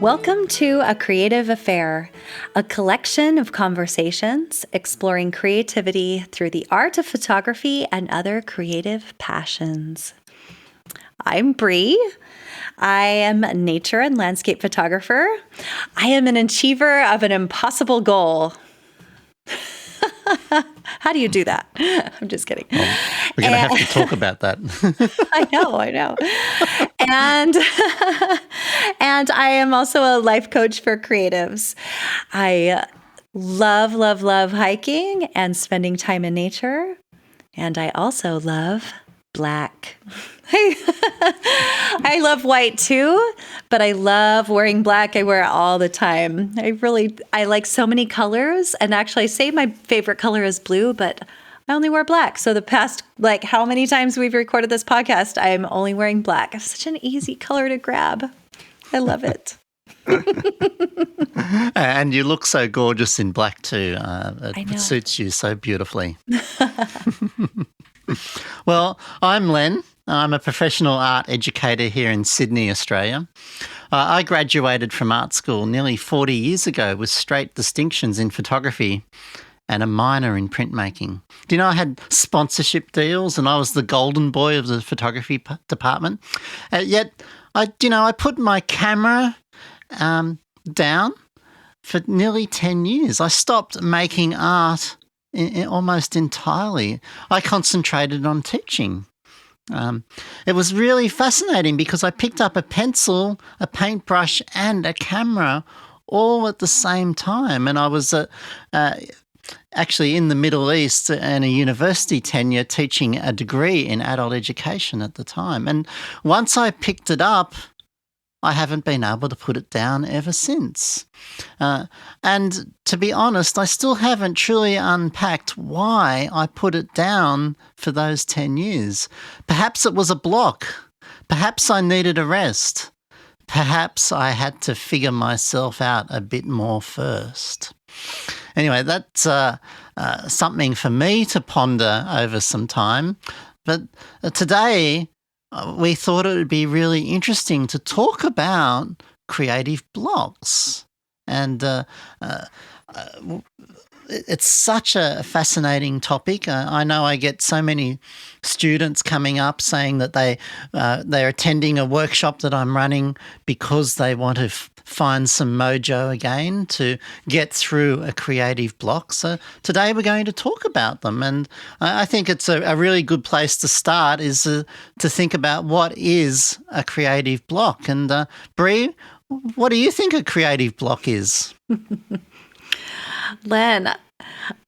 Welcome to A Creative Affair, a collection of conversations exploring creativity through the art of photography and other creative passions. I'm Brie. I am a nature and landscape photographer. I am an achiever of an impossible goal. How do you do that? I'm just kidding. Well, we're going to have to talk about that. I know. And and I am also a life coach for creatives. I love hiking and spending time in nature. And I also love black. I love white too, but I love wearing black. I wear it all the time. I like so many colors. And actually, I say my favorite color is blue, but I only wear black. So the past, how many times we've recorded this podcast, I'm only wearing black. It's such an easy color to grab. I love it. And you look so gorgeous in black too. It suits you so beautifully. Well, I'm Len. I'm a professional art educator here in Sydney, Australia. I graduated from art school nearly 40 years ago with straight distinctions in photography and a minor in printmaking. Do you know I had sponsorship deals and I was the golden boy of the photography department? Yet, I put my camera down for nearly 10 years. I stopped making art almost entirely. I concentrated on teaching. It was really fascinating because I picked up a pencil, a paintbrush and a camera all at the same time. And I was actually in the Middle East and a university tenure teaching a degree in adult education at the time. And once I picked it up, I haven't been able to put it down ever since. And to be honest, I still haven't truly unpacked why I put it down for those 10 years. Perhaps it was a block. Perhaps I needed a rest. Perhaps I had to figure myself out a bit more first. Anyway, that's something for me to ponder over some time. But today, we thought it would be really interesting to talk about creative blocks. And it's such a fascinating topic. I know I get so many students coming up saying that they're attending a workshop that I'm running because they want to find some mojo again to get through a creative block. So today we're going to talk about them. And I think it's a really good place to start is to think about what is a creative block. And Brie, what do you think a creative block is? Len,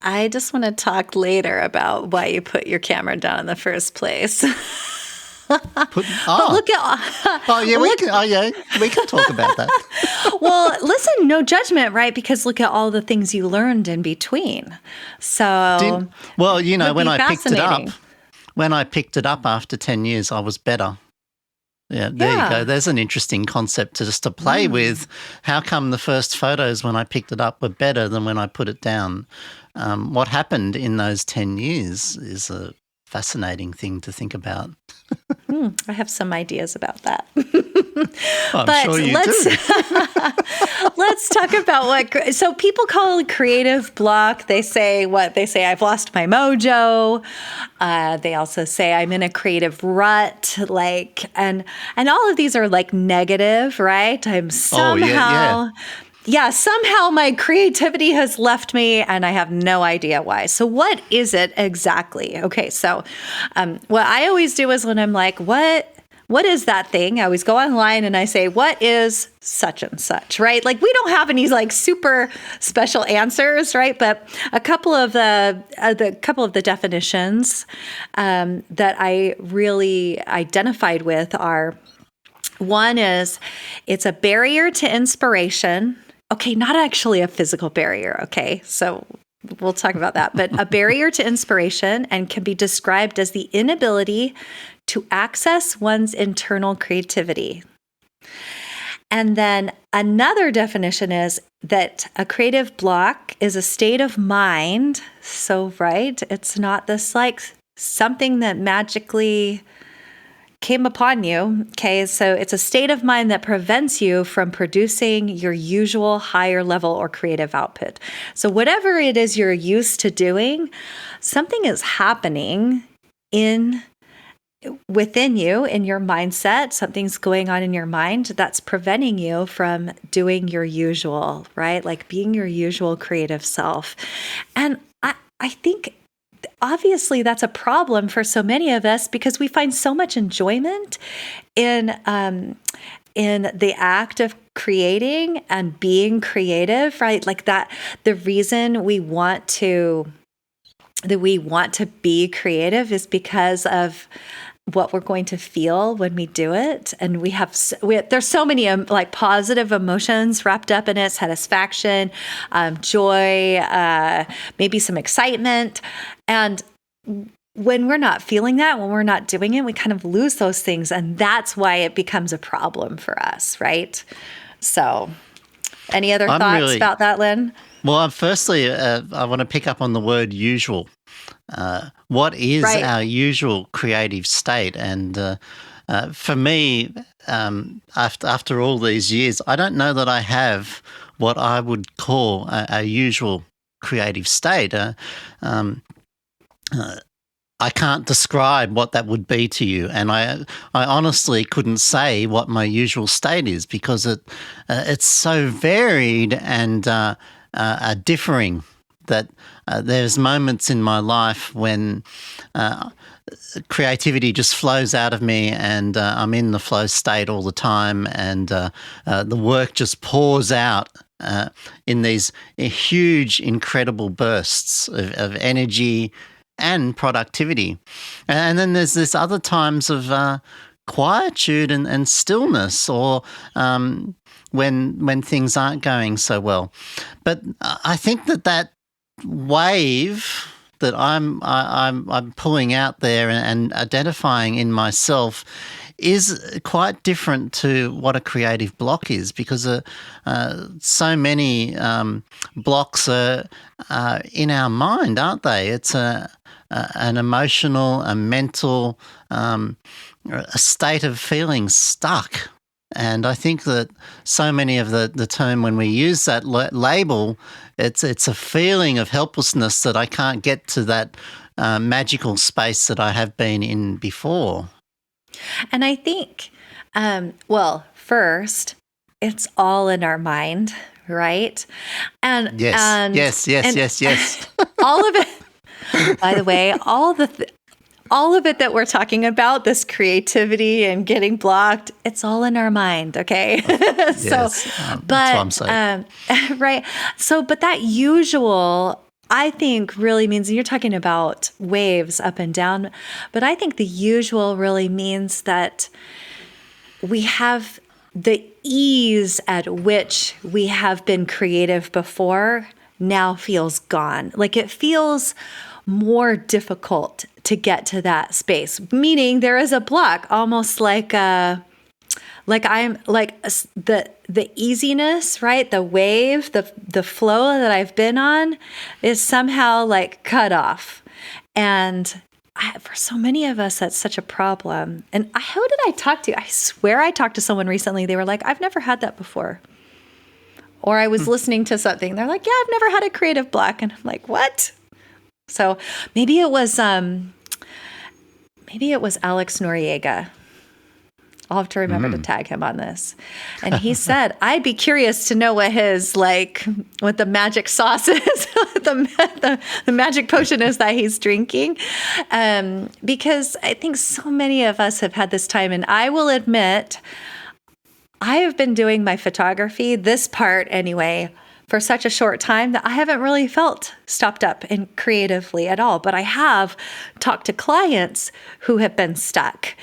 I just want to talk later about why you put your camera down in the first place. But look at we can talk about that. Well, listen, no judgment, right? Because look at all the things you learned in between. So, when I picked it up after 10 years, I was better. Yeah, there you go. There's an interesting concept to play with. How come the first photos when I picked it up were better than when I put it down? What happened in those 10 years is a fascinating thing to think about. I have some ideas about that. I'm sure you do. Let's talk about so people call it creative block. They say I've lost my mojo. They also say I'm in a creative rut, and all of these are negative, right? I'm somehow somehow my creativity has left me and I have no idea why. So what is it exactly? Okay, so what I always do is when I'm like, what is that thing? I always go online and I say, what is such and such, right? We don't have any super special answers, right? But a couple of the definitions that I really identified with are, one is it's a barrier to inspiration. Okay, not actually a physical barrier, okay? So we'll talk about that. But a barrier to inspiration and can be described as the inability to access one's internal creativity. And then another definition is that a creative block is a state of mind. So, right, it's not this something that magically came upon you. Okay, so it's a state of mind that prevents you from producing your usual higher level or creative output. So whatever it is you're used to doing, something is happening within you, in your mindset. Something's going on in your mind that's preventing you from doing your usual, right? Like being your usual creative self. And I think obviously that's a problem for so many of us, because we find so much enjoyment in the act of creating and being creative, right? Like that, the reason we want to be creative is because of what we're going to feel when we do it. And there's so many like positive emotions wrapped up in it: satisfaction, joy, maybe some excitement. And when we're not feeling that, when we're not doing it, we kind of lose those things. And that's why it becomes a problem for us, right? So any other thoughts about that, Len? Well, firstly, I want to pick up on the word usual. What is our usual creative state? And for me, after all these years, I don't know that I have what I would call a usual creative state. I can't describe what that would be to you, and I honestly couldn't say what my usual state is, because it's so varied and differing that there's moments in my life when creativity just flows out of me, and I'm in the flow state all the time, and the work just pours out in these huge, incredible bursts of energy and productivity. And then there's this other times of quietude and stillness, or when things aren't going so well. But I think that wave that I'm pulling out there and identifying in myself is quite different to what a creative block is, because so many blocks are in our mind, aren't they? It's an emotional, a mental, a state of feeling stuck. And I think that so many of the term, when we use that label, it's a feeling of helplessness that I can't get to that magical space that I have been in before. And I think, first, it's all in our mind, right? And yes. All of it. By the way, all of it that we're talking about, this creativity and getting blocked, it's all in our mind, okay? That's what I'm saying. Right. So, but that usual, I think, really means, and you're talking about waves up and down, but I think the usual really means that we have the ease at which we have been creative before now feels gone. Like it feels more difficult to get to that space, meaning there is a block, almost like the easiness, right? The wave, the flow that I've been on is somehow like cut off. And for so many of us, that's such a problem. And who did I talk to? I swear I talked to someone recently. They were like, I've never had that before. Or I was listening to something. They're like, yeah, I've never had a creative block. And I'm like, what? So maybe it was Alex Noriega. I'll have to remember to tag him on this. And he said, I'd be curious to know what the magic sauce is, the magic potion is that he's drinking. Because I think so many of us have had this time. And I will admit, I have been doing my photography, this part anyway, for such a short time that I haven't really felt stopped up and creatively at all. But I have talked to clients who have been stuck.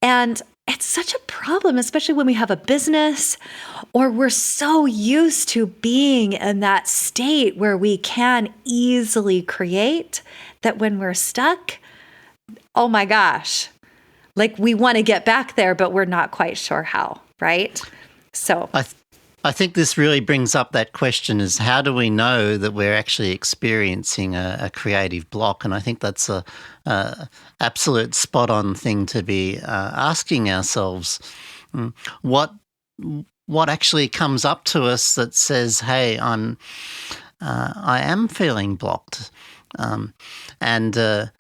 And it's such a problem, especially when we have a business or we're so used to being in that state where we can easily create, that when we're stuck, oh my gosh, like we want to get back there, but we're not quite sure how, right? So I think this really brings up that question: is how do we know that we're actually experiencing a creative block? And I think that's a absolute spot-on thing to be asking ourselves. What actually comes up to us that says, "Hey, I am feeling blocked," and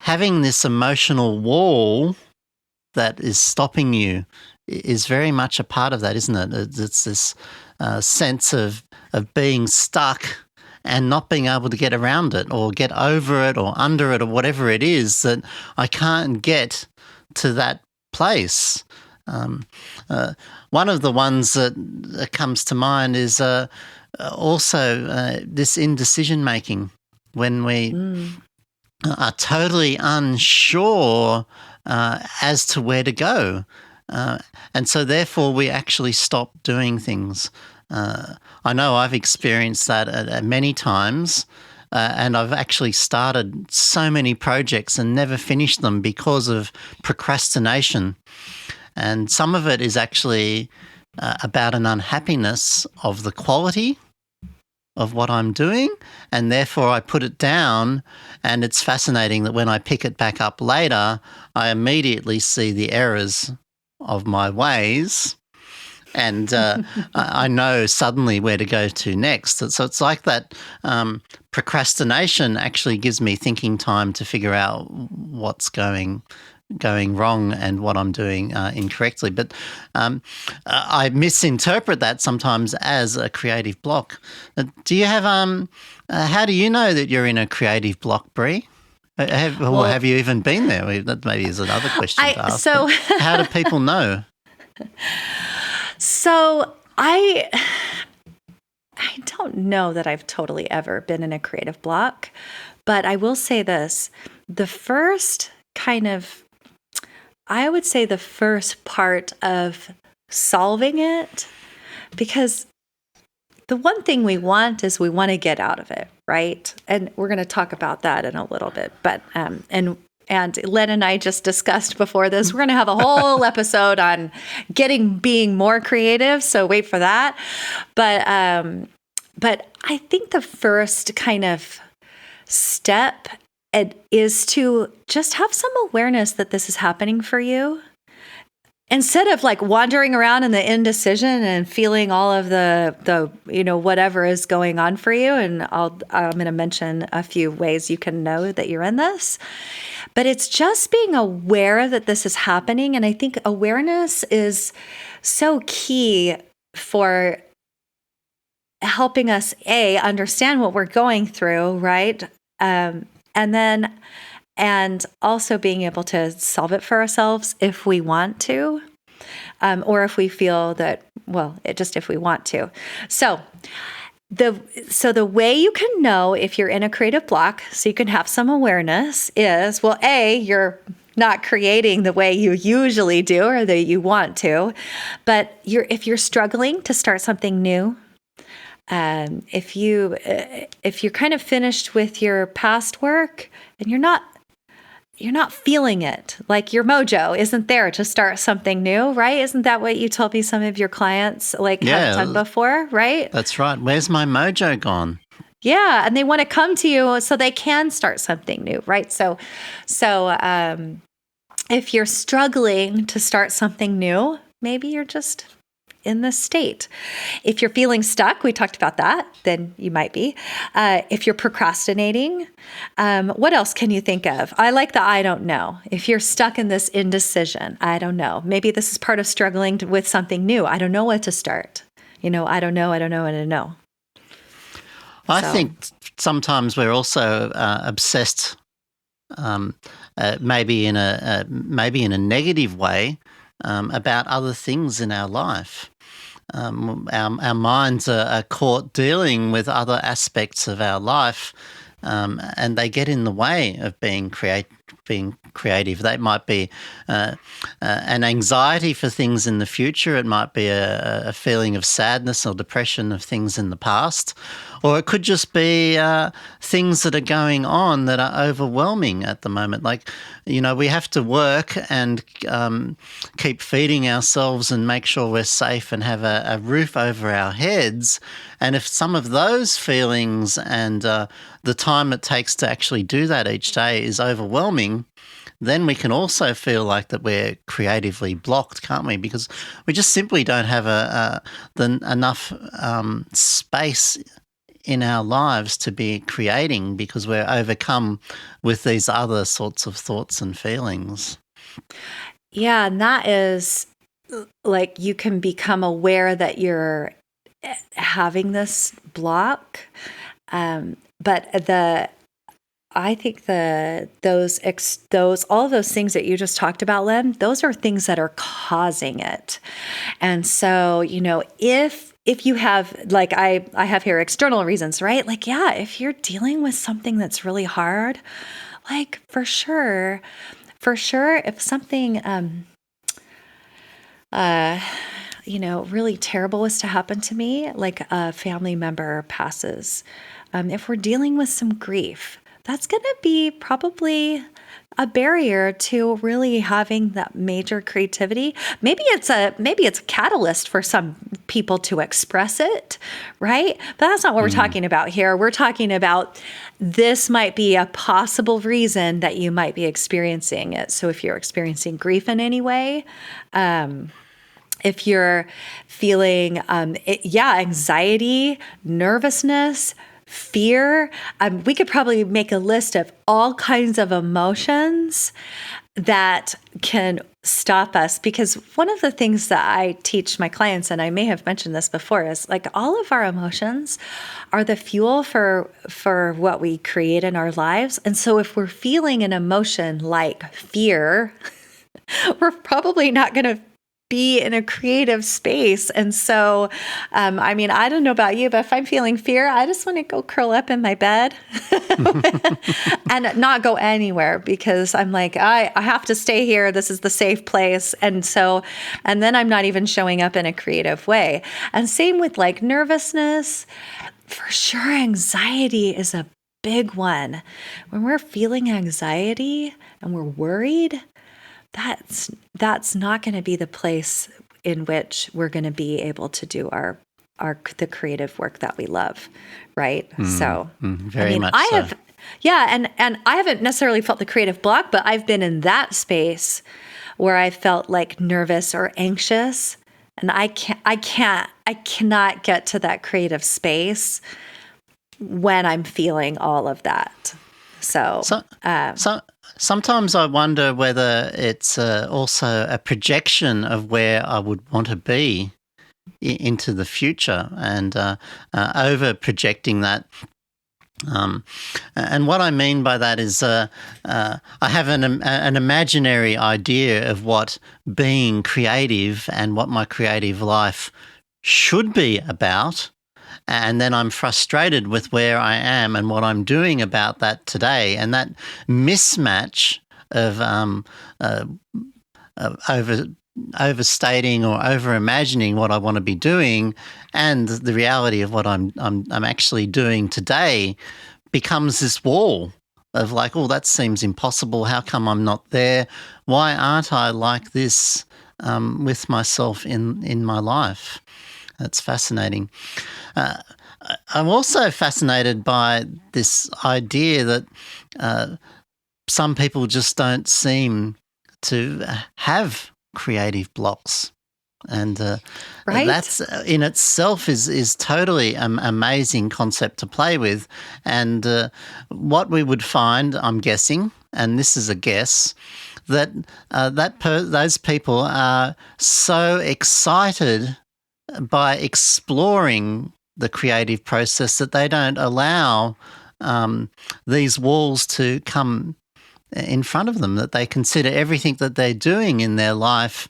having this emotional wall that is stopping you is very much a part of that, isn't it? It's this sense of being stuck and not being able to get around it or get over it or under it or whatever it is, that I can't get to that place. One of the ones that comes to mind is also this indecision making, when we are totally unsure as to where to go. And so therefore we actually stop doing things. I know I've experienced that many times, and I've actually started so many projects and never finished them because of procrastination. And some of it is actually about an unhappiness of the quality of what I'm doing, and therefore I put it down. And it's fascinating that when I pick it back up later, I immediately see the errors of my ways, and I know suddenly where to go to next. So it's like that procrastination actually gives me thinking time to figure out what's going wrong and what I'm doing incorrectly. But I misinterpret that sometimes as a creative block. Do you have how do you know that you're in a creative block, Brie? Have you even been there? That maybe is another question to ask. So how do people know? So I don't know that I've totally ever been in a creative block, but I will say this: the first part of solving it, because the one thing we want is we want to get out of it, right? And we're going to talk about that in a little bit. But and Len and I just discussed before this, we're going to have a whole episode on being more creative. So wait for that. But I think the first kind of step is to just have some awareness that this is happening for you. Instead of like wandering around in the indecision and feeling all of the whatever is going on for you, and I'm going to mention a few ways you can know that you're in this, but it's just being aware that this is happening. And I think awareness is so key for helping us understand what we're going through, right? And also being able to solve it for ourselves if we want to, or if we feel that, if we want to. So the way you can know if you're in a creative block, so you can have some awareness, is, you're not creating the way you usually do or that you want to, but if you're struggling to start something new, if you're kind of finished with your past work and you're not feeling it, like your mojo isn't there to start something new, right? Isn't that what you told me some of your clients have done before, right? That's right. Where's my mojo gone? Yeah, and they want to come to you so they can start something new, right? So if you're struggling to start something new, maybe you're just in this state. If you're feeling stuck, we talked about that, then you might be. If you're procrastinating, what else can you think of? I like the I don't know. If you're stuck in this indecision, I don't know. Maybe this is part of struggling with something new. I don't know what to start. I don't know. I think sometimes we're also obsessed, maybe in a negative way, about other things in our life. Our minds are caught dealing with other aspects of our life, and they get in the way of being creative. That might be an anxiety for things in the future. It might be a feeling of sadness or depression of things in the past, Or it could just be things that are going on that are overwhelming at the moment. Like, we have to work and keep feeding ourselves and make sure we're safe and have a roof over our heads. And if some of those feelings and the time it takes to actually do that each day is overwhelming, then we can also feel like that we're creatively blocked, can't we? Because we just simply don't have enough space in our lives to be creating because we're overcome with these other sorts of thoughts and feelings. Yeah, and that is like you can become aware that you're having this block, but I think those all of those things that you just talked about, Len, those are things that are causing it. And so, if you have, like I have here external reasons, right? Like, yeah, if you're dealing with something that's really hard, like for sure, if something really terrible was to happen to me, like a family member passes, if we're dealing with some grief, that's going to be probably a barrier to really having that major creativity. Maybe it's a catalyst for some people to express it, right? But that's not what we're talking about here. We're talking about this might be a possible reason that you might be experiencing it. So if you're experiencing grief in any way, if you're feeling, anxiety, nervousness, fear, we could probably make a list of all kinds of emotions that can stop us. Because one of the things that I teach my clients, and I may have mentioned this before, is like all of our emotions are the fuel for what we create in our lives. And so if we're feeling an emotion like fear, we're probably not going to be in a creative space. And so, I don't know about you, but if I'm feeling fear, I just want to go curl up in my bed and not go anywhere because I'm like, I have to stay here. This is the safe place. And then I'm not even showing up in a creative way. And same with like nervousness. For sure, anxiety is a big one. When we're feeling anxiety and we're worried, that's not going to be the place in which we're going to be able to do the creative work that we love, right? Very much so. And I haven't necessarily felt the creative block, but I've been in that space where I felt like nervous or anxious, and I cannot get to that creative space when I'm feeling all of that. So sometimes I wonder whether it's also a projection of where I would want to be into the future and over projecting that. And what I mean by that is I have an imaginary idea of what being creative and what my creative life should be about. And then I'm frustrated with where I am and what I'm doing about that today. And that mismatch of overstating or over imagining what I want to be doing and the reality of what I'm actually doing today becomes this wall of like, oh, that seems impossible. How come I'm not there? Why aren't I like this with myself in my life? That's fascinating. I'm also fascinated by this idea that some people just don't seem to have creative blocks. And right? That's in itself is totally an amazing concept to play with. And what we would find, I'm guessing, and this is a guess, that those people are so excited by exploring the creative process that they don't allow these walls to come in front of them, that they consider everything that they're doing in their life,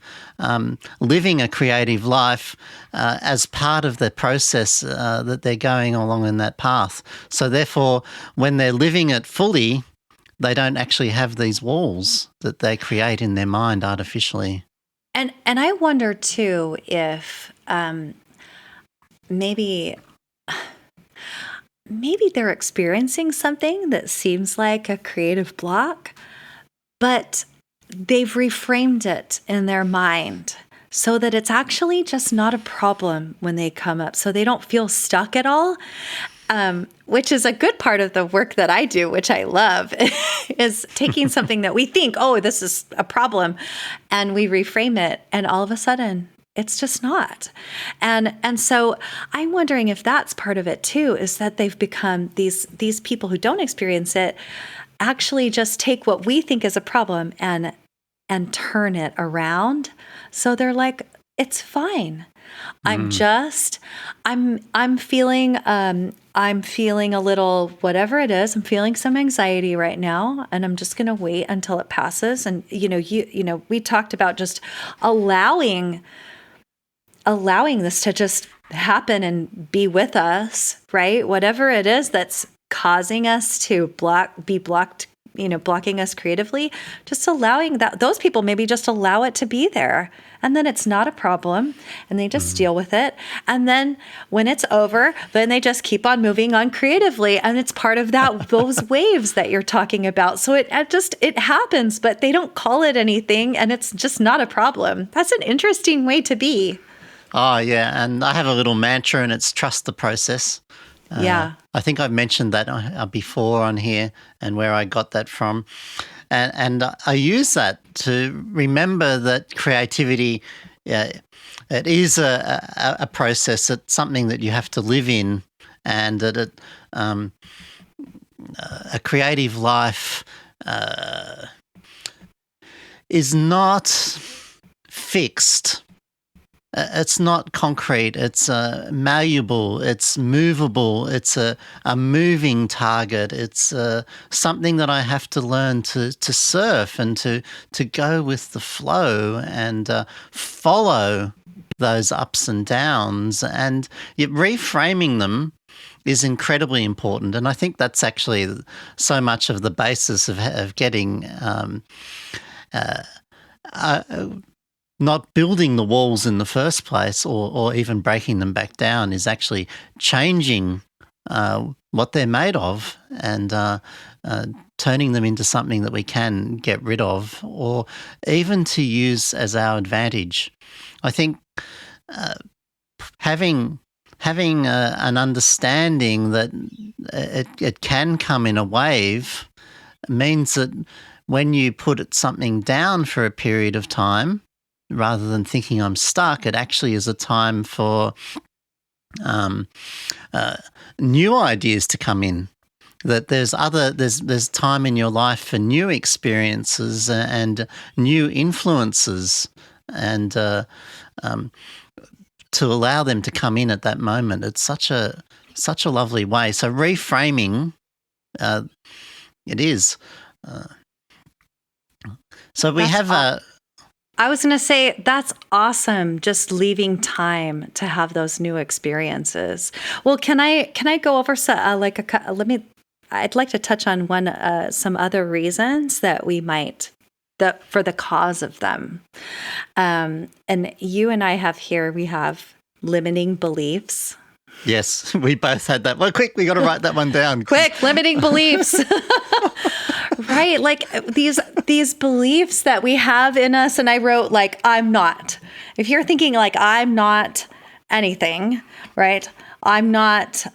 living a creative life as part of the process that they're going along in that path. So therefore, when they're living it fully, they don't actually have these walls that they create in their mind artificially. And I wonder too if maybe maybe they're experiencing something that seems like a creative block, but they've reframed it in their mind so that it's actually just not a problem when they come up. So they don't feel stuck at all, which is a good part of the work that I do, which I love, is taking something that we think, oh, this is a problem, and we reframe it, and all of a sudden, it's just not. And so I'm wondering if that's part of it too, is that they've become these people who don't experience it actually just take what we think is a problem and turn it around. So they're like, it's fine. I'm feeling a little, whatever it is, I'm feeling some anxiety right now, and I'm just going to wait until it passes. And, we talked about just allowing this to just happen and be with us, right? Whatever it is that's causing us to be blocked, blocking us creatively, just allowing those people maybe just allow it to be there. And then it's not a problem, and they just deal with it. And then when it's over, then they just keep on moving on creatively. And it's part of those waves that you're talking about. So it happens, but they don't call it anything, and it's just not a problem. That's an interesting way to be. Oh, yeah. And I have a little mantra, and it's trust the process. Yeah. I think I've mentioned that before on here and where I got that from. And I use that to remember that creativity, it is a process. It's something that you have to live in, and that a creative life is not fixed. It's not concrete. It's malleable. It's movable. It's a moving target. It's something that I have to learn to surf and to go with the flow and follow those ups and downs. And yet reframing them is incredibly important. And I think that's actually so much of the basis of getting not building the walls in the first place, or even breaking them back down, is actually changing what they're made of and turning them into something that we can get rid of, or even to use as our advantage. I think having an understanding that it can come in a wave means that when you put something down for a period of time, rather than thinking I'm stuck, it actually is a time for new ideas to come in. That there's time in your life for new experiences and new influences, and to allow them to come in at that moment. It's such a lovely way. So reframing, it is. So we have I was going to say, that's awesome. Just leaving time to have those new experiences. Well, can I go over I'd like to touch on some other reasons that we might, for the cause of them. And you and I have here, we have limiting beliefs. Yes, we both had that. Well, quick, we got to write that one down. Quick, limiting beliefs. Right, like these beliefs that we have in us, and I wrote like, I'm not. If you're thinking like I'm not anything, right? I'm not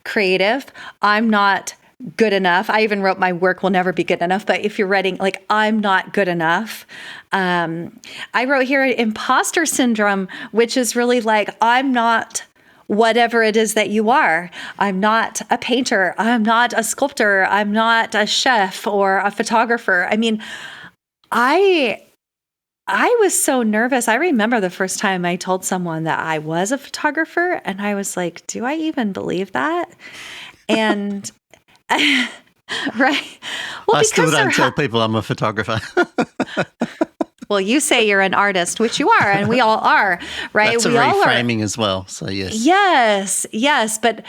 creative. I'm not good enough. I even wrote my work will never be good enough. But if you're writing like I'm not good enough, I wrote here imposter syndrome, which is really like I'm not whatever it is that you are. I'm not a painter. I'm not a sculptor. I'm not a chef or a photographer. I mean, I was so nervous. I remember the first time I told someone that I was a photographer, and I was like, do I even believe that? And right. Well, I still don't tell people I'm a photographer. Well, you say you're an artist, which you are, and we all are, right? That's we reframing as well. So yes. Yes. But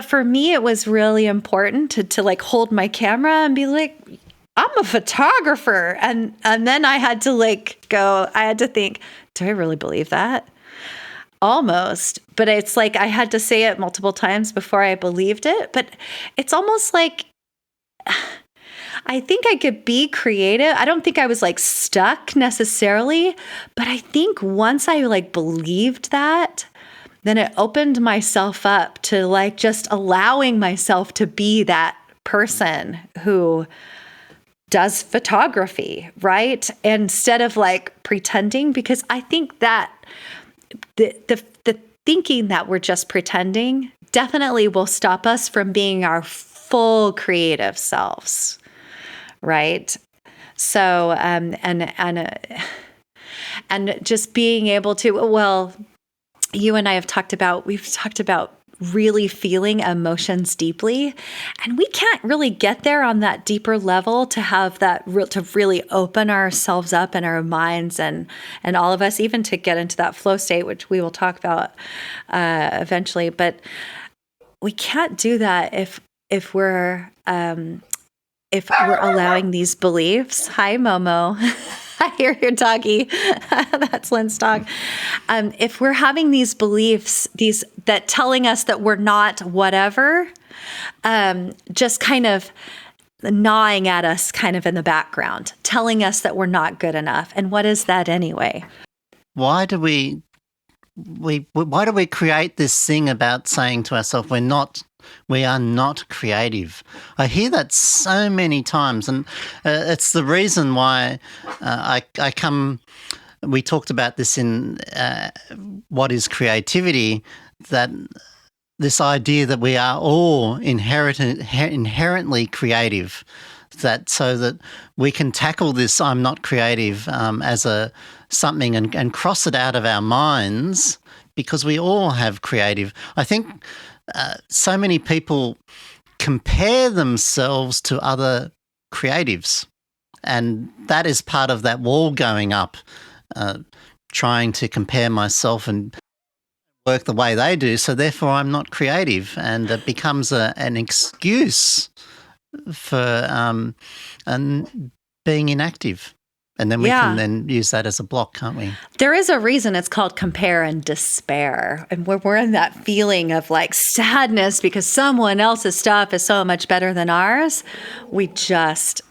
for me, it was really important to like hold my camera and be like, I'm a photographer. And then I had to think, do I really believe that? almost, but it's like I had to say it multiple times before I believed it. But it's almost like I think I could be creative. I don't think I was like stuck necessarily, but I think once I like believed that, then it opened myself up to like just allowing myself to be that person who does photography, right? Instead of like pretending, because I think that the thinking that we're just pretending definitely will stop us from being our full creative selves, right? So and just being able to, well, you and I have talked about, we've talked about really feeling emotions deeply, and we can't really get there on that deeper level to have that to really open ourselves up and our minds and all of us, even to get into that flow state, which we will talk about eventually. But we can't do that if we're allowing these beliefs. Hi, Momo. I hear your doggy. That's Len's dog. If we're having these beliefs, that telling us that we're not whatever, just kind of gnawing at us kind of in the background, telling us that we're not good enough. And what is that anyway? Why do we create this thing about saying to ourselves we are not creative? I hear that so many times, and it's the reason why we talked about this in What is Creativity, that this idea that we are all inherently creative, so that we can tackle this I'm not creative as something and cross it out of our minds, because we all have creative. I think so many people compare themselves to other creatives, and that is part of that wall going up, trying to compare myself and work the way they do, so therefore I'm not creative, and it becomes an excuse for being inactive. And then we can then use that as a block, can't we? There is a reason it's called compare and despair. And when we're in that feeling of like sadness because someone else's stuff is so much better than ours, we just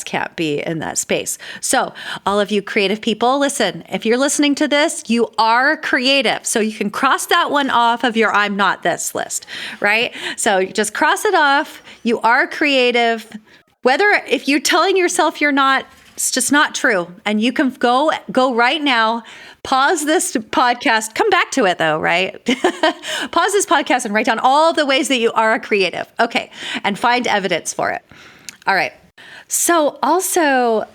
can't be in that space. So all of you creative people, listen, if you're listening to this, you are creative. So you can cross that one off of your I'm not this list, right? So you just cross it off. You are creative. If you're telling yourself you're not, it's just not true. And you can go right now, pause this podcast, come back to it though, right? Pause this podcast and write down all the ways that you are a creative. Okay. And find evidence for it. All right. So also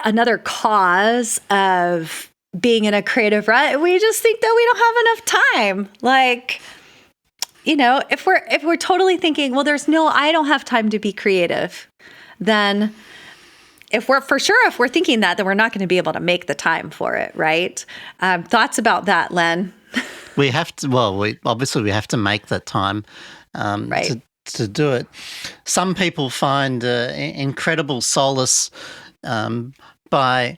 another cause of being in a creative rut, we just think that we don't have enough time. Like, if we're totally thinking, well, I don't have time to be creative, then if we're thinking that, then we're not going to be able to make the time for it, right? Thoughts about that, Len? We have to. Well, we have to make that time, right, to do it. Some people find incredible solace by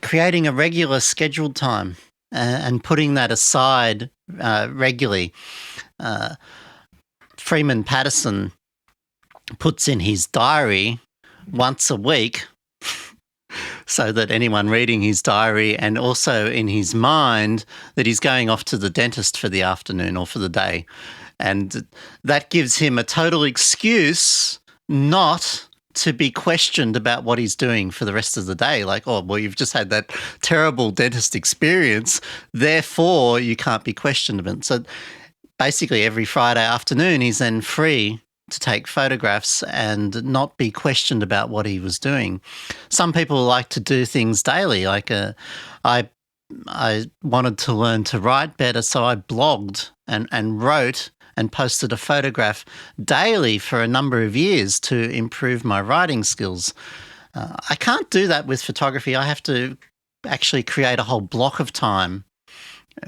creating a regular scheduled time and putting that aside regularly. Freeman Patterson puts in his diary once a week so that anyone reading his diary, and also in his mind, that he's going off to the dentist for the afternoon or for the day. And that gives him a total excuse not to be questioned about what he's doing for the rest of the day. Like, oh, well, you've just had that terrible dentist experience, therefore you can't be questioned about it. So basically every Friday afternoon he's then free to take photographs and not be questioned about what he was doing. Some people like to do things daily. Like I wanted to learn to write better, so I blogged and wrote and posted a photograph daily for a number of years to improve my writing skills. I can't do that with photography. I have to actually create a whole block of time.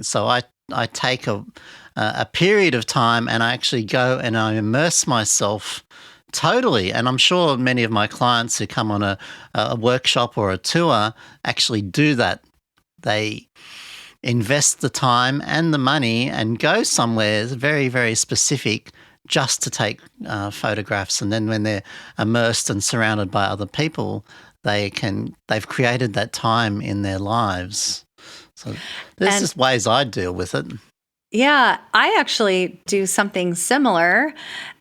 So I take a period of time and I actually go and I immerse myself totally. And I'm sure many of my clients who come on a workshop or a tour actually do that. They invest the time and the money and go somewhere very, very specific just to take photographs. And then when they're immersed and surrounded by other people, they've created that time in their lives. So there's just ways I deal with it. Yeah, I actually do something similar.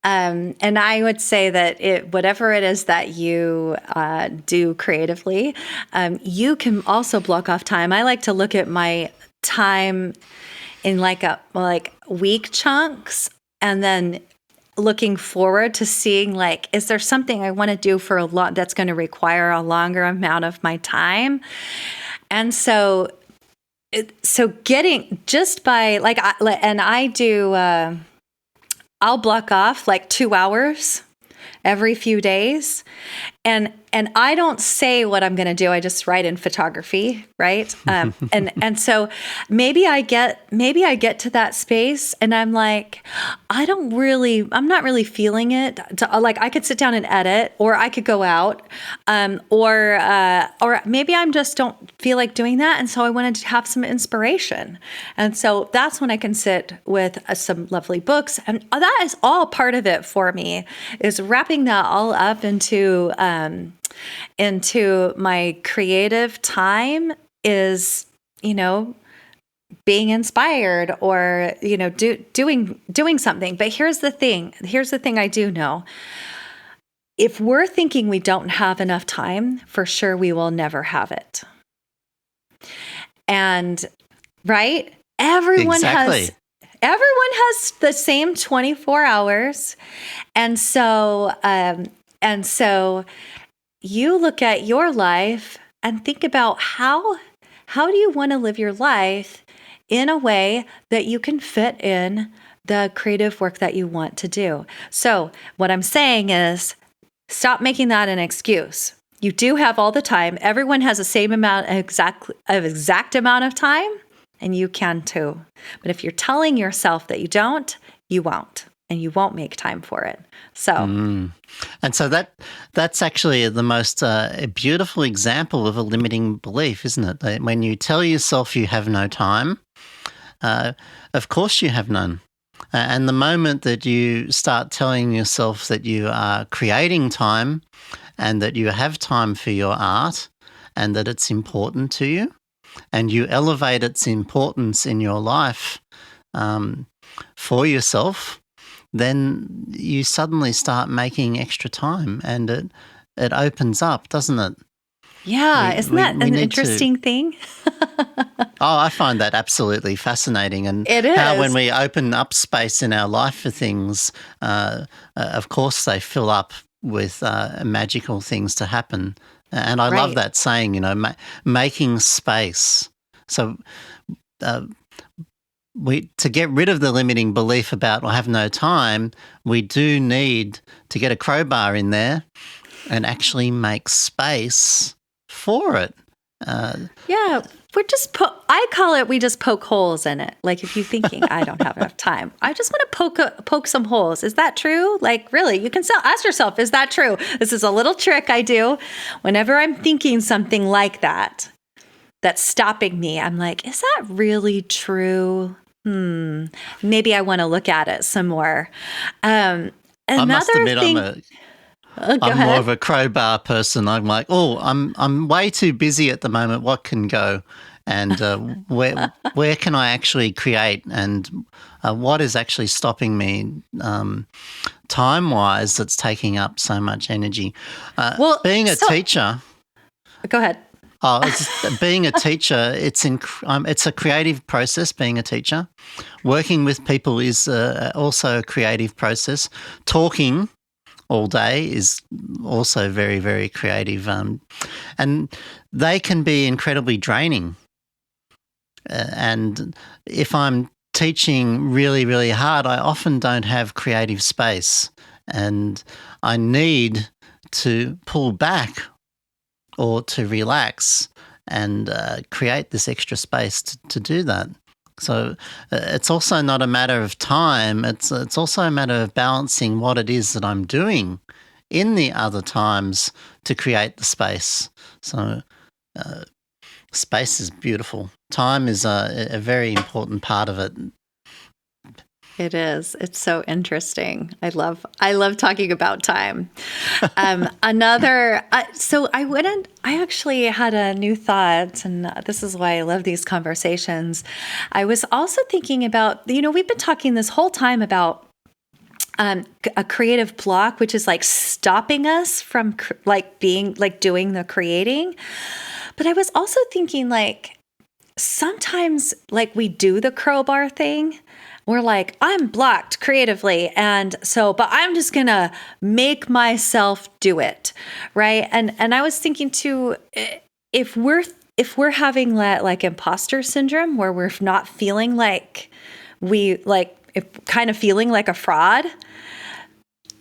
And I would say that whatever it is that you do creatively, you can also block off time. I like to look at my time in like week chunks, and then looking forward to seeing, like, is there something I want to do for a lot that's going to require a longer amount of my time? And so getting just by like, I'll block off like 2 hours every few days. And I don't say what I'm going to do. I just write in photography, right? And so maybe I get to that space and I'm like, I'm not really feeling it. Like I could sit down and edit, or I could go out, or maybe I'm just don't feel like doing that. And so I wanted to have some inspiration. And so that's when I can sit with some lovely books. And that is all part of it for me, is wrapping that all up into my creative time, is, being inspired, or, doing something. But here's the thing I do know. If we're thinking we don't have enough time, for sure we will never have it. And right? Everyone has the same 24 hours. And so you look at your life and think about how do you want to live your life in a way that you can fit in the creative work that you want to do. So what I'm saying is, stop making that an excuse. You do have all the time. Everyone has the same exact amount of time, and you can too. But if you're telling yourself that you don't, you won't. And you won't make time for it. So, and so that's actually the most beautiful example of a limiting belief, isn't it? That when you tell yourself you have no time, of course you have none. And the moment that you start telling yourself that you are creating time, and that you have time for your art, and that it's important to you, and you elevate its importance in your life for yourself, then you suddenly start making extra time, and it opens up, doesn't it? Yeah, isn't that an interesting thing? I find that absolutely fascinating. And it is. How when we open up space in our life for things, of course they fill up with magical things to happen. And I love that saying, making space. So to get rid of the limiting belief about I have no time, we do need to get a crowbar in there and actually make space for it. Yeah, I call it, we just poke holes in it. Like, if you're thinking, I don't have enough time, I just want to poke some holes. Is that true? Like, really, you can ask yourself, is that true? This is a little trick I do whenever I'm thinking something like that's stopping me. I'm like, is that really true? Maybe I want to look at it some more. I must admit, thing. I'm more of a crowbar person. I'm like, I'm way too busy at the moment. What can go? And where can I actually create? And what is actually stopping me time-wise that's taking up so much energy? Being a teacher. Go ahead. Being a teacher, it's a creative process, being a teacher. Working with people is also a creative process. Talking all day is also very, very creative. And they can be incredibly draining. And if I'm teaching really, really hard, I often don't have creative space. And I need to pull back or to relax and create this extra space to do that. So it's also not a matter of time. It's also a matter of balancing what it is that I'm doing in the other times to create the space. So Space is beautiful. Time is a very important part of it. It is. It's so interesting. I love talking about time. So I actually had a new thought, and this is why I love these conversations. I was also thinking about, we've been talking this whole time about a creative block, which is like stopping us from doing the creating. But I was also thinking, like, sometimes, like, we do the crowbar thing. We're like, I'm blocked creatively. And so, but I'm just going to make myself do it. Right. And I was thinking too, if we're having that like imposter syndrome where we're not feeling like kind of feeling like a fraud,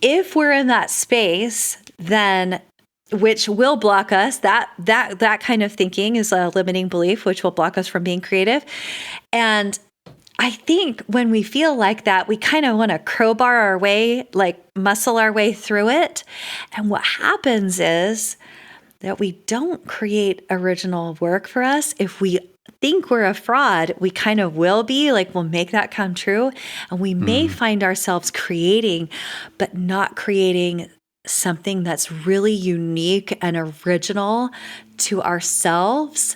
if we're in that space, then which will block us, that kind of thinking is a limiting belief, which will block us from being creative. And I think when we feel like that, we kind of want to crowbar our way, like muscle our way through it. And what happens is that we don't create original work for us. If we think we're a fraud, we kind of will be, like, we'll make that come true. And we may find ourselves creating, but not creating something that's really unique and original to ourselves,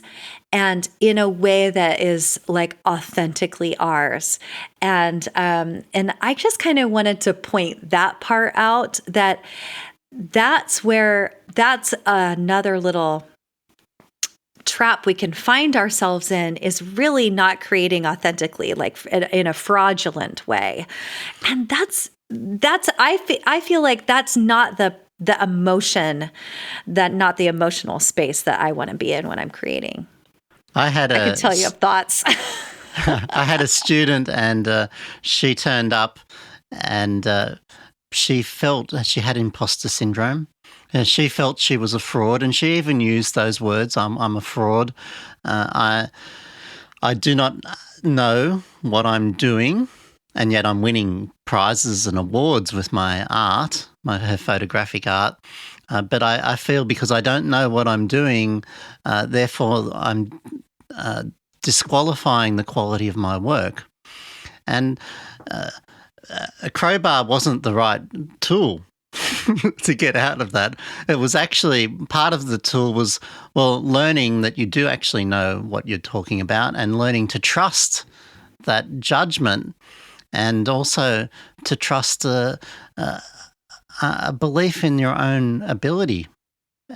and in a way that is like authentically ours. And I just kind of wanted to point that part out, that's another little trap we can find ourselves in, is really not creating authentically, like in a fraudulent way. And I feel like that's not the emotion, not the emotional space that I want to be in when I'm creating. I can tell you have thoughts. I had a student, and she turned up, and she felt she had imposter syndrome. She felt she was a fraud, and she even used those words, I'm a fraud. I do not know what I'm doing, and yet I'm winning prizes and awards with my art, her photographic art. But I feel because I don't know what I'm doing, therefore I'm disqualifying the quality of my work. And a crowbar wasn't the right tool to get out of that. It was actually, part of the tool was, learning that you do actually know what you're talking about, and learning to trust that judgment, and also to trust a belief in your own ability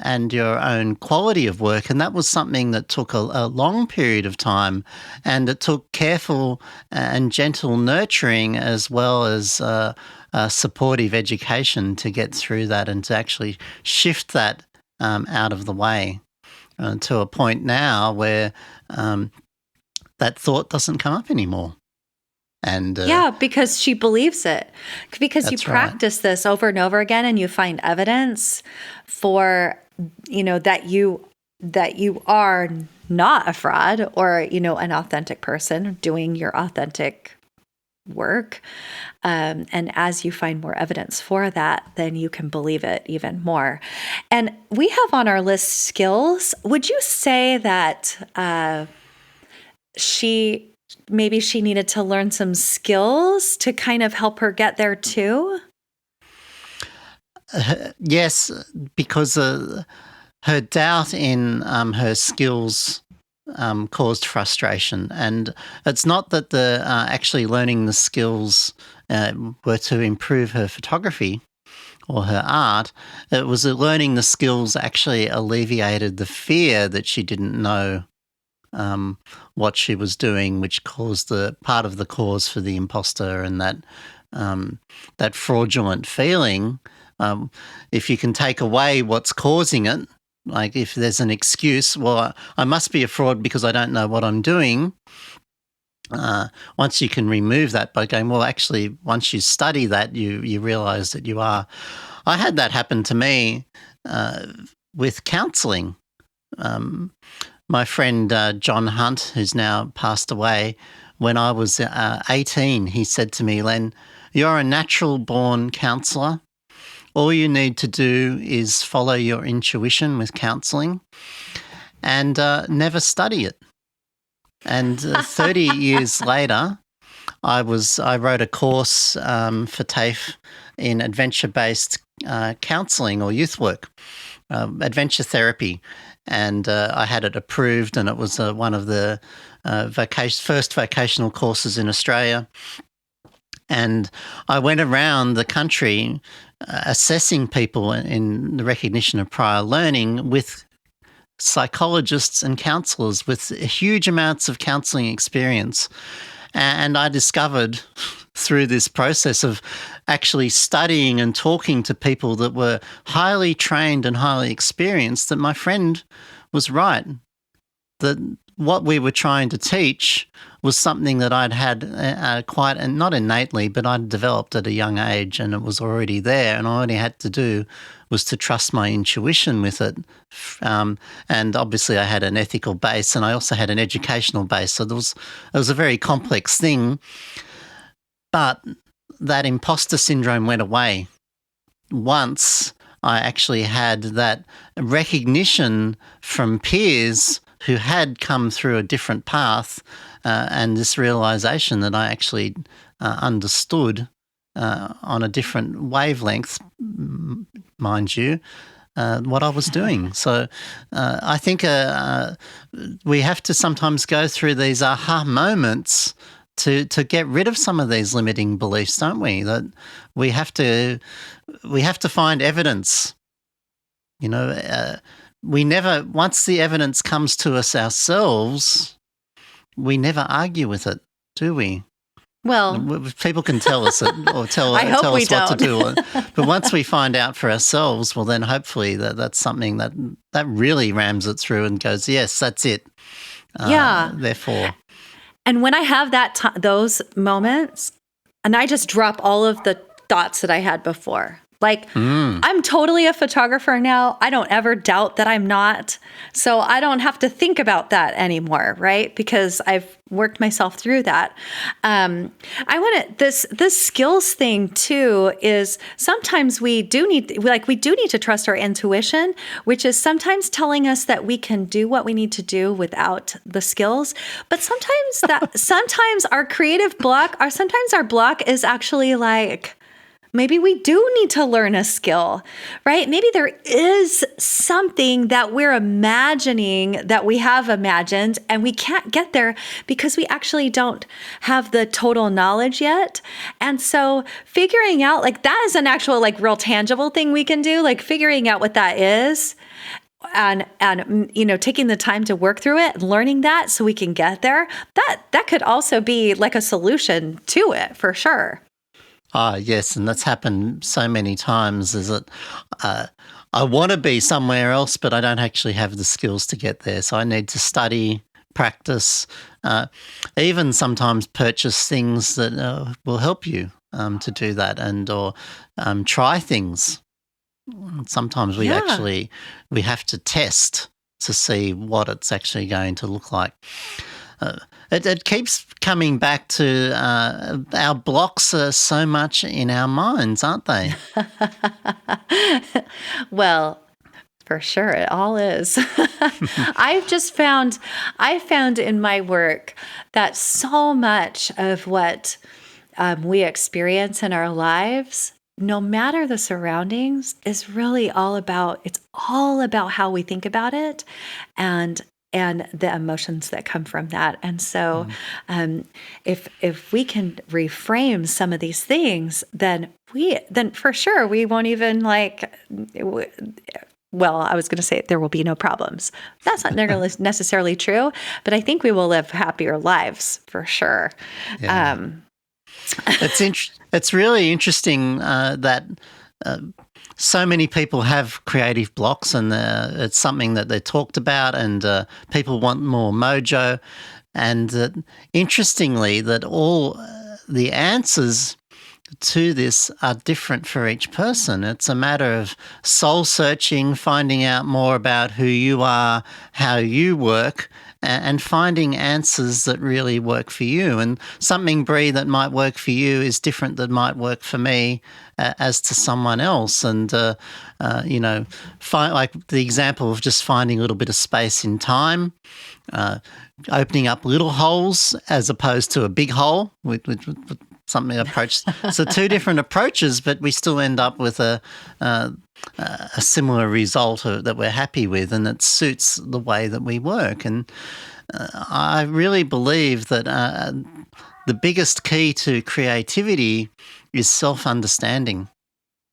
and your own quality of work. And that was something that took a long period of time, and it took careful and gentle nurturing, as well as supportive education, to get through that and to actually shift that out of the way to a point now where that thought doesn't come up anymore. And because she believes it, because you practice this over and over again, and you find evidence for, that you are not a fraud, or, an authentic person doing your authentic work. And as you find more evidence for that, then you can believe it even more. And we have on our list skills. Would you say that maybe she needed to learn some skills to kind of help her get there too? Yes, because her doubt in her skills caused frustration. And it's not that the actually learning the skills were to improve her photography or her art. It was that learning the skills actually alleviated the fear that she didn't know what she was doing, which caused part of the cause for the imposter and that fraudulent feeling. If you can take away what's causing it, like if there's an excuse, I must be a fraud because I don't know what I'm doing. Once you can remove that by going, actually, once you study that, you realise that you are. I had that happen to me with counselling. My friend John Hunt, who's now passed away, when I was 18, he said to me, "Len, you're a natural-born counsellor. All you need to do is follow your intuition with counselling." and never study it. And 30 years later, I wrote a course for TAFE in adventure-based counselling or youth work, adventure therapy, and I had it approved, and it was one of the first vocational courses in Australia. And I went around the country assessing people in the recognition of prior learning with psychologists and counsellors with huge amounts of counselling experience. And I discovered through this process of actually studying and talking to people that were highly trained and highly experienced that my friend was right, that what we were trying to teach was something that I'd had quite, and not innately, but I'd developed at a young age, and it was already there, and all I had to do was to trust my intuition with it. And obviously I had an ethical base, and I also had an educational base, so it was a very complex thing. But that imposter syndrome went away once I actually had that recognition from peers who had come through a different path, and this realization that I actually understood on a different wavelength, mind you, what I was doing. So I think we have to sometimes go through these aha moments to get rid of some of these limiting beliefs, don't we? That we have to find evidence. You know, we never, once the evidence comes to us ourselves, we never argue with it, do we? Well, people can tell us it or tell us what to do. But once we find out for ourselves, well, then hopefully that's something that really rams it through and goes, yes, that's it. Yeah. Therefore. And when I have those moments, and I just drop all of the thoughts that I had before. Like, I'm totally a photographer now. I don't ever doubt that I'm not. So I don't have to think about that anymore, right? Because I've worked myself through that. I want to, this skills thing too is sometimes we do need to trust our intuition, which is sometimes telling us that we can do what we need to do without the skills. But sometimes our creative block, sometimes our block is actually like, maybe we do need to learn a skill, right? Maybe there is something that we're imagining that we have imagined and we can't get there because we actually don't have the total knowledge yet. And so figuring out like that is an actual like real tangible thing we can do, like figuring out what that is and you know, taking the time to work through it, learning that so we can get there. That could also be like a solution to it for sure. Ah, yes, and that's happened so many times, is that I want to be somewhere else, but I don't actually have the skills to get there. So I need to study, practice, even sometimes purchase things that will help you to do that, or try things. Sometimes we have to test to see what it's actually going to look like. It keeps coming back to our blocks are so much in our minds, aren't they? Well, for sure, it all is. I found in my work that so much of what we experience in our lives, no matter the surroundings, is really all about how we think about it and the emotions that come from that. And so if we can reframe some of these things, then for sure we won't even well, I was going to say there will be no problems. That's not necessarily true, but I think we will live happier lives for sure. Yeah. It's really interesting that so many people have creative blocks, and it's something that they're talked about, and people want more mojo. And interestingly, that all the answers to this are different for each person. It's a matter of soul searching, finding out more about who you are, how you work, and finding answers that really work for you. And something, Brie, that might work for you is different that might work for me as to someone else. And, like the example of just finding a little bit of space in time, opening up little holes as opposed to a big hole with something approach. So two different approaches, but we still end up with a similar result that we're happy with, and it suits the way that we work. And I really believe that the biggest key to creativity is self-understanding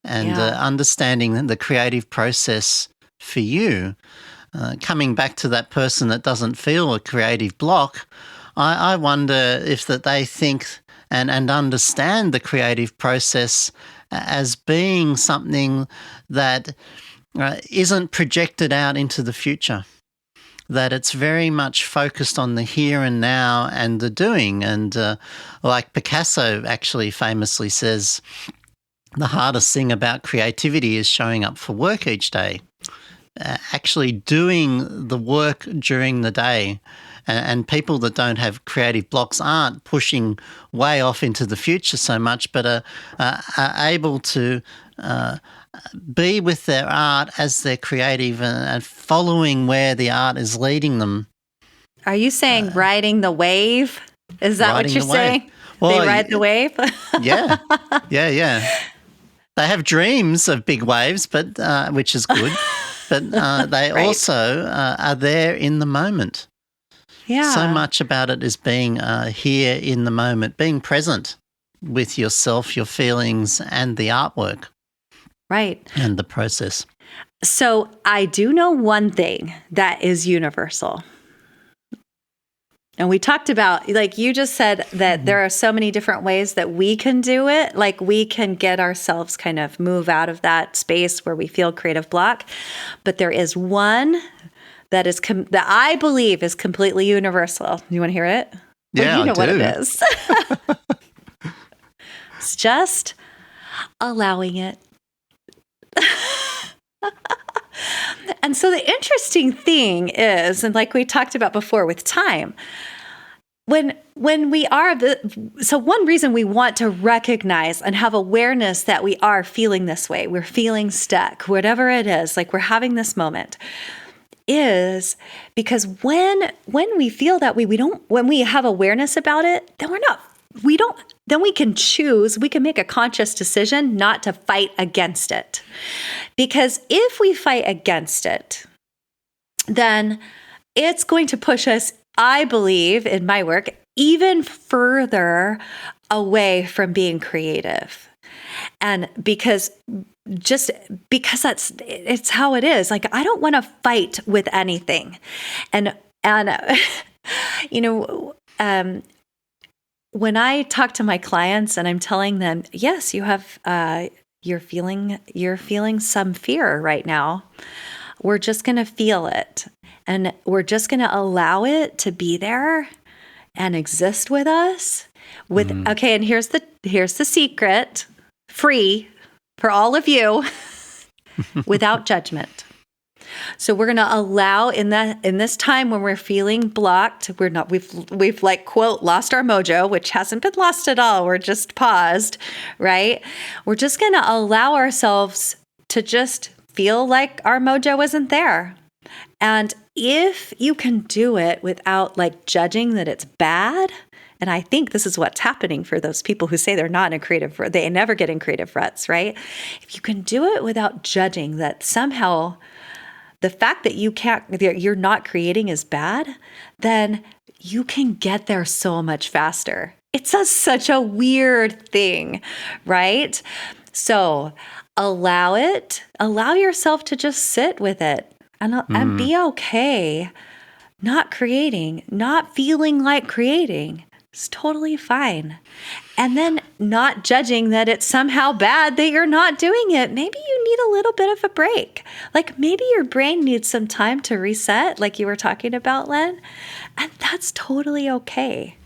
and understanding the creative process for you. Coming back to that person that doesn't feel a creative block, I wonder if that they think and understand the creative process as being something that isn't projected out into the future, that it's very much focused on the here and now and the doing. And like Picasso actually famously says, the hardest thing about creativity is showing up for work each day, actually doing the work during the day. And people that don't have creative blocks aren't pushing way off into the future so much, but are able to be with their art as they're creative and following where the art is leading them. Are you saying riding the wave? Is that what you're saying? Well, they ride the wave? Yeah. They have dreams of big waves, but which is good. But they Right. also are there in the moment. Yeah. So much about it is being here in the moment, being present with yourself, your feelings, and the artwork. Right. And the process. So I do know one thing that is universal. And we talked about, like you just said, that there are so many different ways that we can do it. Like we can get ourselves kind of move out of that space where we feel creative block. But there is one that is that I believe is completely universal. You want to hear it? Yeah, well, you know I do. what it is. It's just allowing it. And so the interesting thing is, and like we talked about before with time, when we are so one reason we want to recognize and have awareness that we are feeling this way, we're feeling stuck, whatever it is, like we're having this moment, is because when we feel that way, when we have awareness about it, then then we can choose, we can make a conscious decision not to fight against it. Because if we fight against it, then it's going to push us, I believe, in my work, even further away from being creative. And because it's how it is. Like, I don't want to fight with anything. And when I talk to my clients and I'm telling them, yes, you have, you're feeling some fear right now. We're just going to feel it. And we're just going to allow it to be there and exist with us. Okay, and here's the secret, free for all of you, without judgment. So we're going to allow in this time when we're feeling blocked, we've like quote lost our mojo, which hasn't been lost at all. We're just paused, right? We're just going to allow ourselves to just feel like our mojo isn't there. And if you can do it without like judging that it's bad, and I think this is what's happening for those people who say they're not in a creative, they never get in creative ruts, right? If you can do it without judging that somehow the fact that you're not creating is bad, then you can get there so much faster. It's such a weird thing, right? So allow yourself to just sit with it and be okay not creating, not feeling like creating. It's totally fine. And then not judging that it's somehow bad that you're not doing it. Maybe you need a little bit of a break. Like maybe your brain needs some time to reset, like you were talking about, Len. And that's totally okay.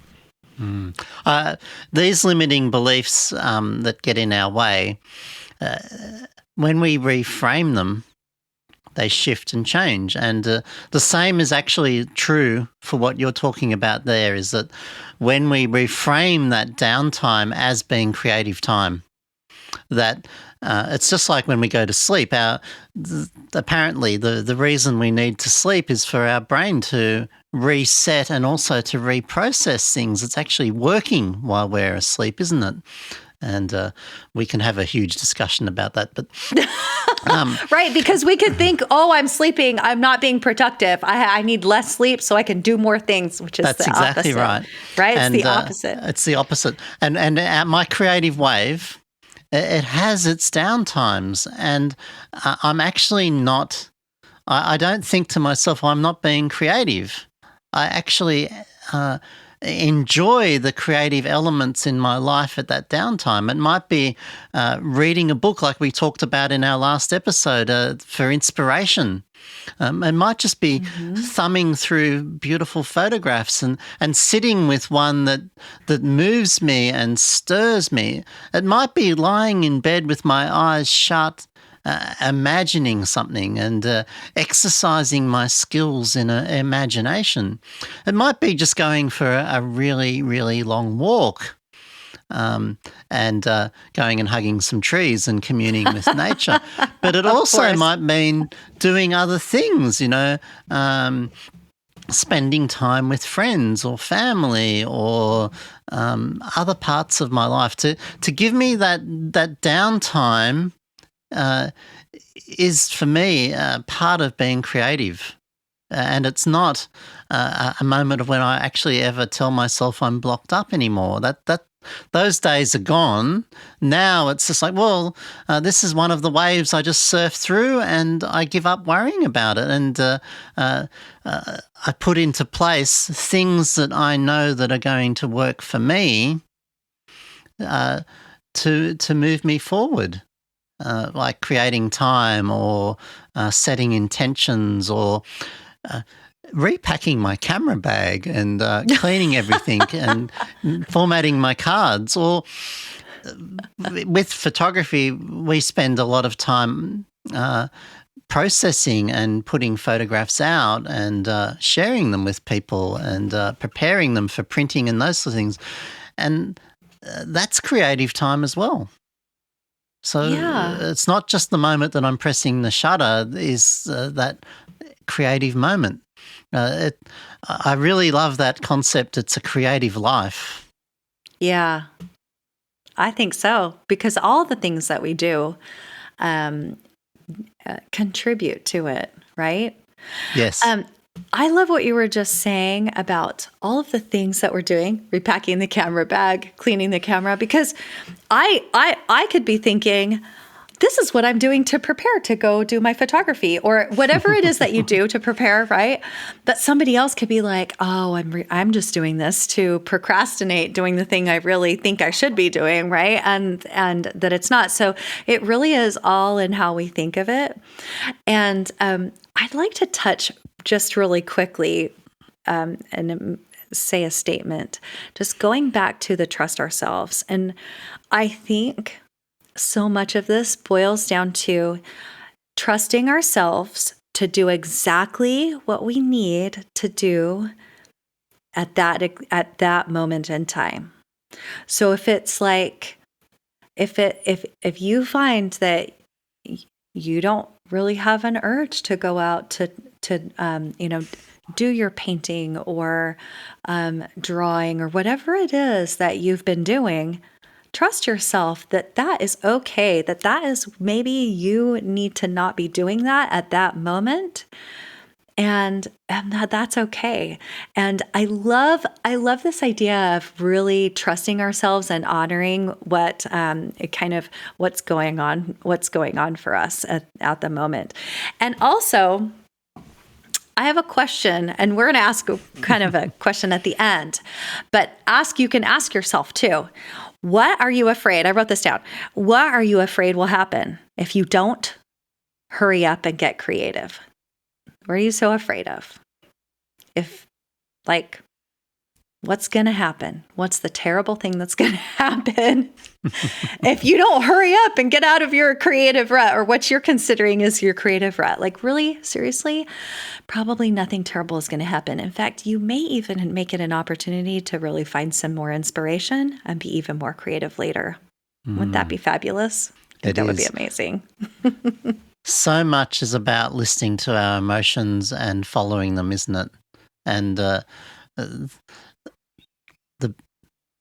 These limiting beliefs that get in our way, when we reframe them, they shift and change. And the same is actually true for what you're talking about there, is that when we reframe that downtime as being creative time, that it's just like when we go to sleep. Apparently, the reason we need to sleep is for our brain to reset and also to reprocess things. It's actually working while we're asleep, isn't it? And we can have a huge discussion about that. But right, because we could think, oh, I'm sleeping, I'm not being productive. I need less sleep so I can do more things, which is that's the exactly opposite. right. Right, it's And, the opposite. It's the opposite. And my creative wave, it has its downtimes, and I'm actually not. I don't think to myself, I'm not being creative. I actually enjoy the creative elements in my life at that downtime. It might be reading a book like we talked about in our last episode for inspiration. It might just be thumbing through beautiful photographs and sitting with one that moves me and stirs me. It might be lying in bed with my eyes shut, imagining something and exercising my skills in imagination. It might be just going for a really, really long walk. And going and hugging some trees and communing with nature. But it also might mean doing other things, spending time with friends or family or other parts of my life. To give me that downtime is, for me, part of being creative. And it's not a moment of when I actually ever tell myself I'm blocked up anymore. Those days are gone. Now it's just like, well, this is one of the waves I just surf through, and I give up worrying about it. And I put into place things that I know that are going to work for me to move me forward, like creating time or setting intentions or repacking my camera bag and cleaning everything and formatting my cards. Or with photography, we spend a lot of time processing and putting photographs out and sharing them with people and preparing them for printing and those sort of things. And that's creative time as well. So it's not just the moment that I'm pressing the shutter, is that creative moment. I really love that concept. It's a creative life. Yeah, I think so, because all the things that we do contribute to it, right? Yes. I love what you were just saying about all of the things that we're doing, repacking the camera bag, cleaning the camera, because I could be thinking, this is what I'm doing to prepare to go do my photography, or whatever it is that you do to prepare, right? But somebody else could be like, oh, I'm just doing this to procrastinate doing the thing I really think I should be doing, right? And that it's not. So it really is all in how we think of it. And I'd like to touch just really quickly and say a statement, just going back to the trust ourselves. And I think so much of this boils down to trusting ourselves to do exactly what we need to do at that moment in time. So if it's like, if you find that you don't really have an urge to go out to do your painting or drawing or whatever it is that you've been doing, trust yourself that is okay, that is maybe you need to not be doing that at that moment, and that's okay. And I love this idea of really trusting ourselves and honoring what's going on for us at the moment. And also, I have a question, and we're going to ask kind of a question at the end, but you can ask yourself too. What are you afraid? I wrote this down. What are you afraid will happen if you don't hurry up and get creative? What are you so afraid of? If, like, What's going to happen? What's the terrible thing that's going to happen if you don't hurry up and get out of your creative rut, or what you're considering is your creative rut? Like, really, seriously, probably nothing terrible is going to happen. In fact, you may even make it an opportunity to really find some more inspiration and be even more creative later. Wouldn't that be fabulous? That would be amazing. So much is about listening to our emotions and following them, isn't it? And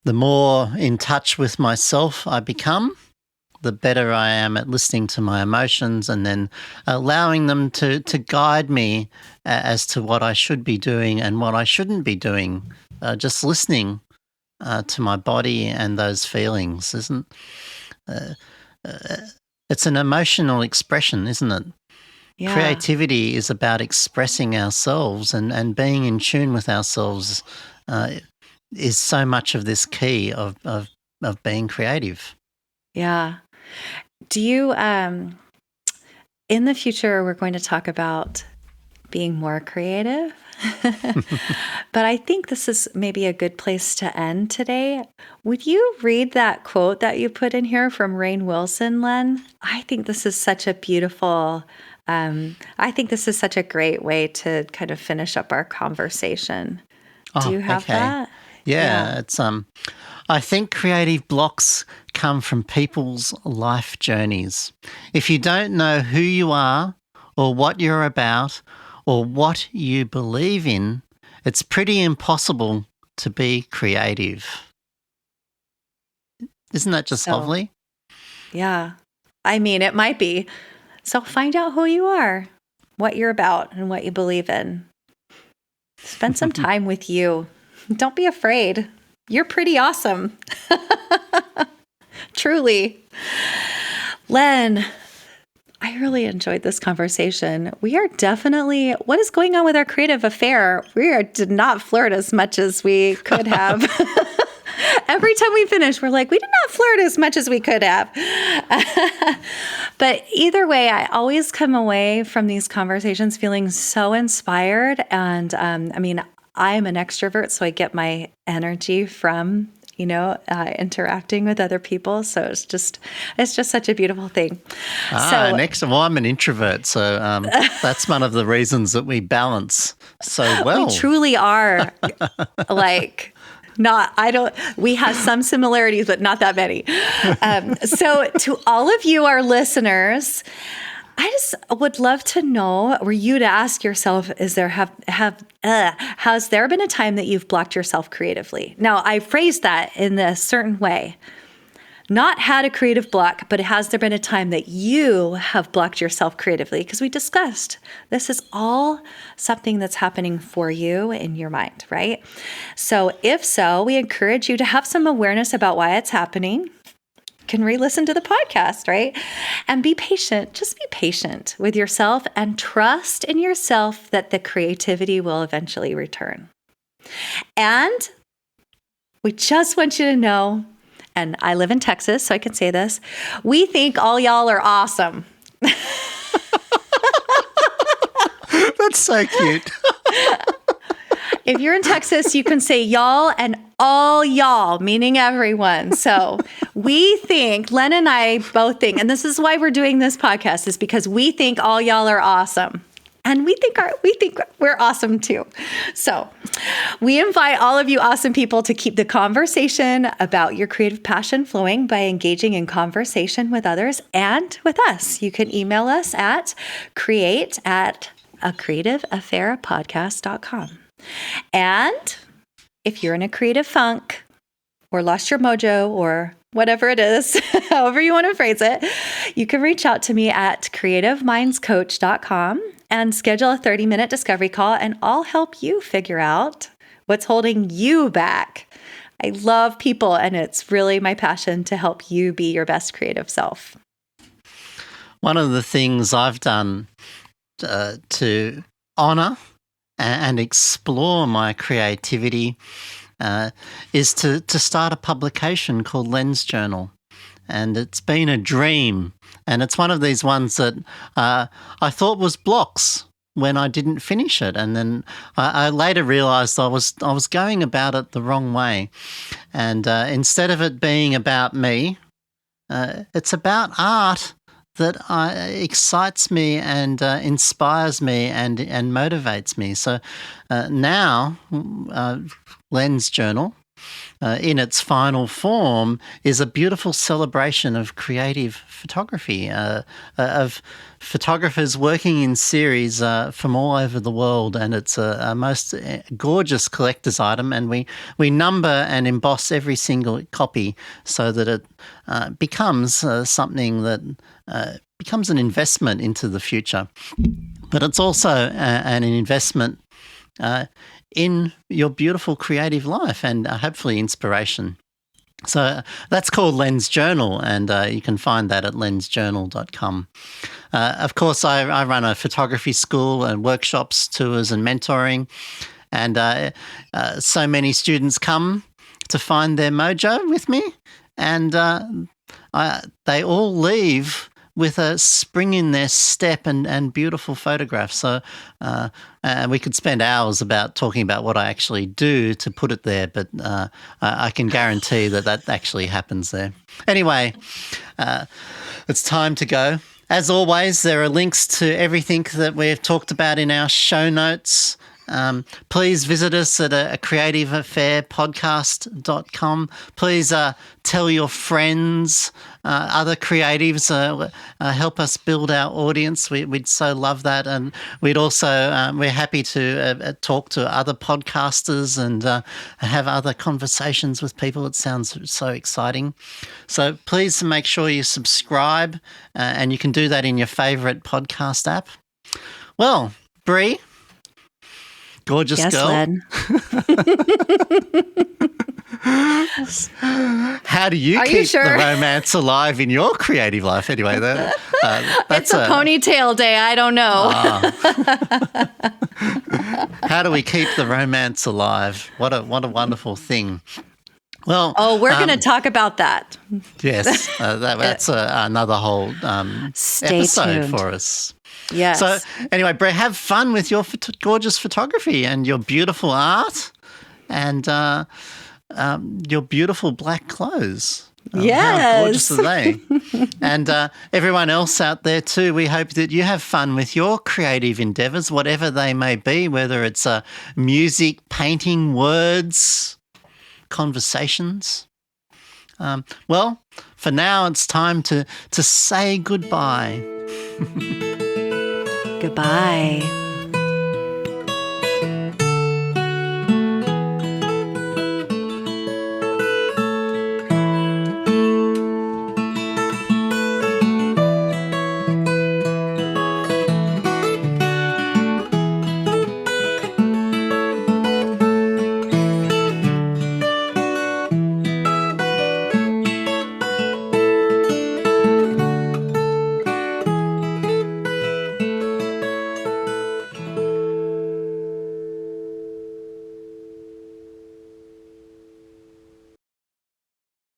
the more in touch with myself I become, the better I am at listening to my emotions and then allowing them to guide me as to what I should be doing and what I shouldn't be doing. Just listening to my body and those feelings, isn't it's an emotional expression, isn't it? Yeah. Creativity is about expressing ourselves and being in tune with ourselves is so much of this key of being creative. Yeah. Do you, in the future, we're going to talk about being more creative, but I think this is maybe a good place to end today. Would you read that quote that you put in here from Rainn Wilson, Len? I think this is such a beautiful, I think this is such a great way to kind of finish up our conversation. Do you have that? Yeah, it's I think creative blocks come from people's life journeys. If you don't know who you are or what you're about or what you believe in, it's pretty impossible to be creative. Isn't that just lovely? Yeah. I mean, it might be. So find out who you are, what you're about, and what you believe in. Spend some time with you. Don't be afraid. You're pretty awesome. Truly. Len, I really enjoyed this conversation. We are definitely, what is going on with our creative affair? Did not flirt as much as we could have. Every time we finish, we're like, we did not flirt as much as we could have. But either way, I always come away from these conversations feeling so inspired. And I mean, I'm an extrovert, so I get my energy from, interacting with other people. So it's just such a beautiful thing. I'm an introvert, so that's one of the reasons that we balance so well. We truly are we have some similarities, but not that many. So to all of you, our listeners, I just would love to know, or you to ask yourself, has there been a time that you've blocked yourself creatively? Now, I phrased that in a certain way. Not had a creative block, but has there been a time that you have blocked yourself creatively? Because we discussed this is all something that's happening for you in your mind, right? So if so, we encourage you to have some awareness about why it's happening. You can re-listen to the podcast, right? And be patient. Just be patient with yourself and trust in yourself that the creativity will eventually return. And we just want you to know, and I live in Texas, so I can say this, we think all y'all are awesome. That's so cute. If you're in Texas, you can say y'all and all y'all, meaning everyone. So we think, Len and I both think, and this is why we're doing this podcast, is because we think all y'all are awesome. And we think we're awesome too. So we invite all of you awesome people to keep the conversation about your creative passion flowing by engaging in conversation with others and with us. You can email us at create@acreativeaffairpodcast.com. And if you're in a creative funk or lost your mojo or whatever it is, however you want to phrase it, you can reach out to me at creativemindscoach.com and schedule a 30-minute discovery call, and I'll help you figure out what's holding you back. I love people, and it's really my passion to help you be your best creative self. One of the things I've done to honour and explore my creativity is to start a publication called Len's Journal. And it's been a dream. And it's one of these ones that I thought was blocks. when I didn't finish it. And then I later realised I was going about it the wrong way. And instead of it being about me, it's about art that excites me and inspires me and motivates me. So now, Len's Journal, in its final form, is a beautiful celebration of creative photography, of photographers working in series from all over the world, and it's a most gorgeous collector's item, and we number and emboss every single copy so that it becomes something that becomes an investment into the future. But it's also an investment in your beautiful creative life and hopefully inspiration. So that's called Len's Journal, and you can find that at lensjournal.com. Of course, I run a photography school and workshops, tours and mentoring, and so many students come to find their mojo with me, and they all leave with a spring in their step and beautiful photographs. So we could spend hours about talking about what I actually do to put it there, but I can guarantee that actually happens there. Anyway, it's time to go. As always, there are links to everything that we've talked about in our show notes. Please visit us at a creativeaffairpodcast.com. Please tell your friends, other creatives, help us build our audience. We'd so love that. And we'd also, we're happy to talk to other podcasters and have other conversations with people. It sounds so exciting. So please make sure you subscribe, and you can do that in your favourite podcast app. Well, Brie, gorgeous yes, girl. Len. How do you keep the romance alive in your creative life? Anyway, that's it's a ponytail day. I don't know. How do we keep the romance alive? What a wonderful thing. Well, we're going to talk about that. Yes, that's another whole episode tuned for us. Yes. So anyway, Brie, have fun with your gorgeous photography and your beautiful art and your beautiful black clothes. Yes. How gorgeous are they? And everyone else out there too, we hope that you have fun with your creative endeavours, whatever they may be, whether it's music, painting, words, conversations. Well, for now, it's time to say goodbye. Goodbye.